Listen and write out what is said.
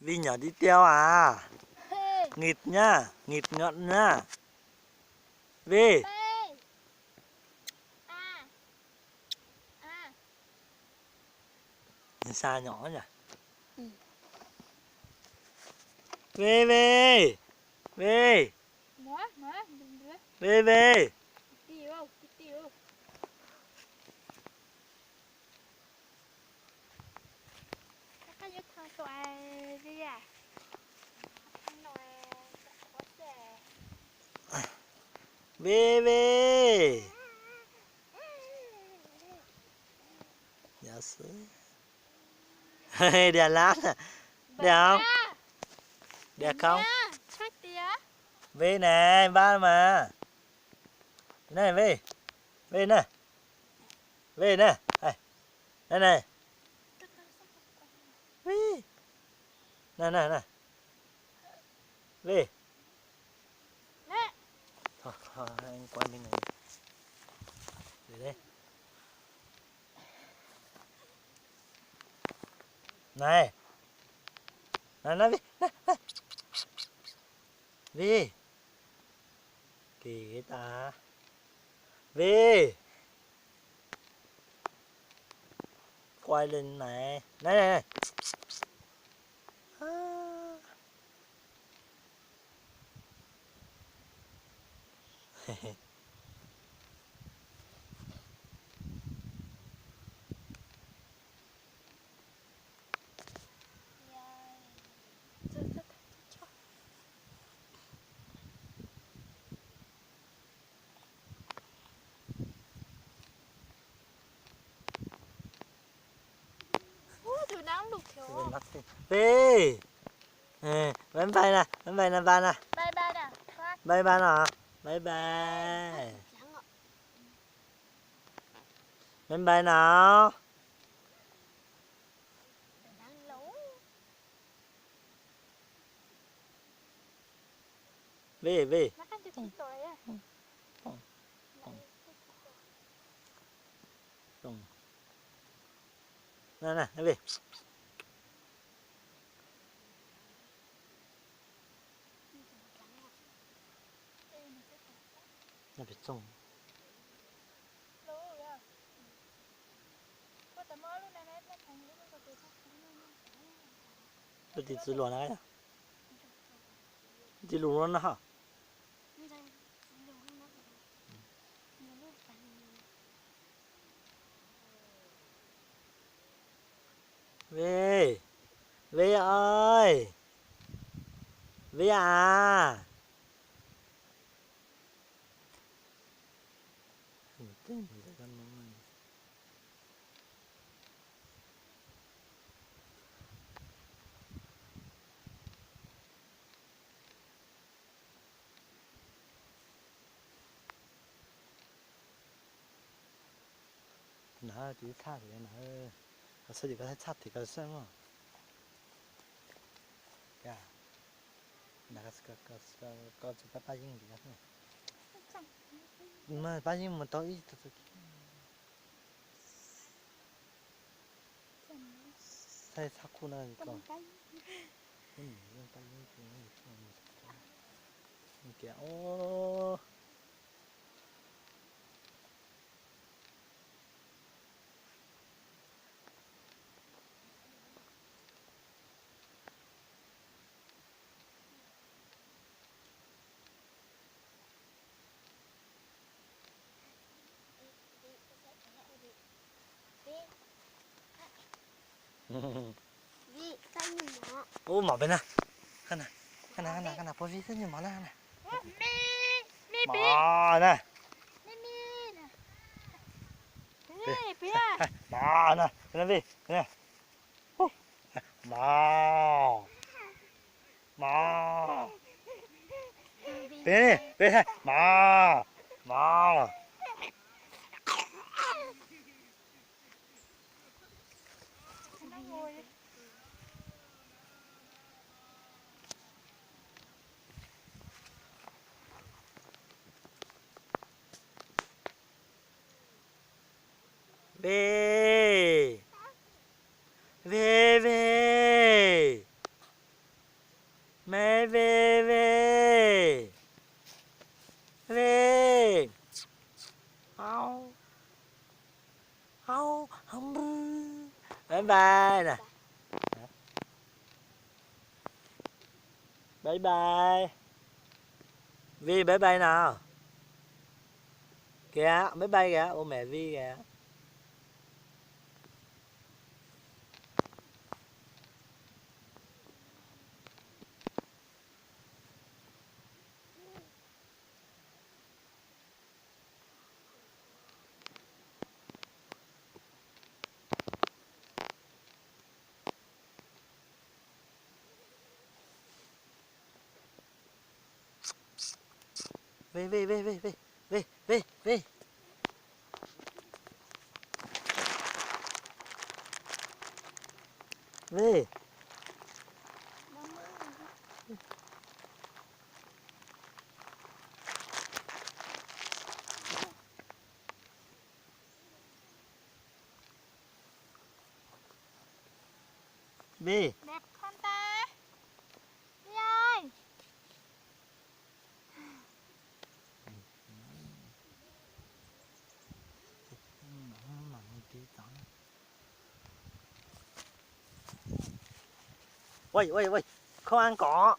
Vi nhỏ đi theo à? Nghịt nhá, nghịt ngợn nhá. Vi. Xa nhỏ nhỉ? Vi Vi. Vi. Vi Vi. Vi Vi. Yes. Đẹp lắm. Đẹp không? Đẹp không? Vi này, ba mà. Này Vi. Vi này. Vi này. Đây này. Vi. Này này này. Vi. Thôi, anh quay bên này. Để đây. Này. Này Vi. Này. Vi. Kỳ ta. Vi. Quay lên này. Này này này. Vi. Bye bye nè, bye bye nè ba nè. Bye bye nè. Bye bye. Bye bye nào. Vi Vi. Nè nè, Vi. Nó bị trông. Tôi đi từ luôn này. Đi luôn nó hả? Vi. Vi ơi. Vi à. Nó chỉ sát thì nó sao chỉ có sát thì có sao mà cả nó có chụp ba gì gì đó mà ba gì mà to ít thôi sai sát khu này còn kìa ô ô mở bên này khăn này có gì rất nhiều món này mỏ này mỏ này cái gì này mỏ mỏ bên này mỏ mỏ về về về Mẹ về về về. Không không không. Bye bye nè. Bye bye. Vi bye bye nào. Kìa bye bye kìa. Ô mẹ Vi kìa. Về về về về về về về về. Về. Về. Đẹp không ta? Đi ơi. Ôi ôi ôi, không ăn cỏ.